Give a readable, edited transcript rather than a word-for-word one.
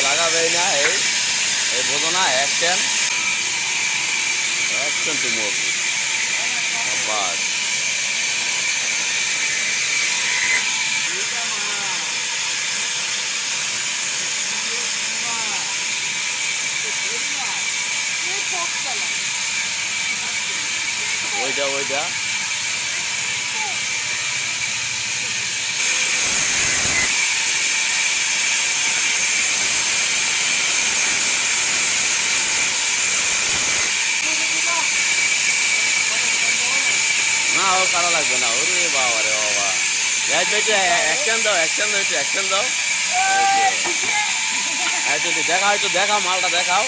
লাগাবে না এই এই বোঝো না অ্যাকশন অ্যাকশন টু মুভ বাস ওইটা ওইটা না ও কারা লাগবে না ওরে বাবা রে বাবা অ্যাকশন দাও অ্যাকশন দাও একটু অ্যাকশন দাও দেখাও একটু দেখাও মালটা দেখাও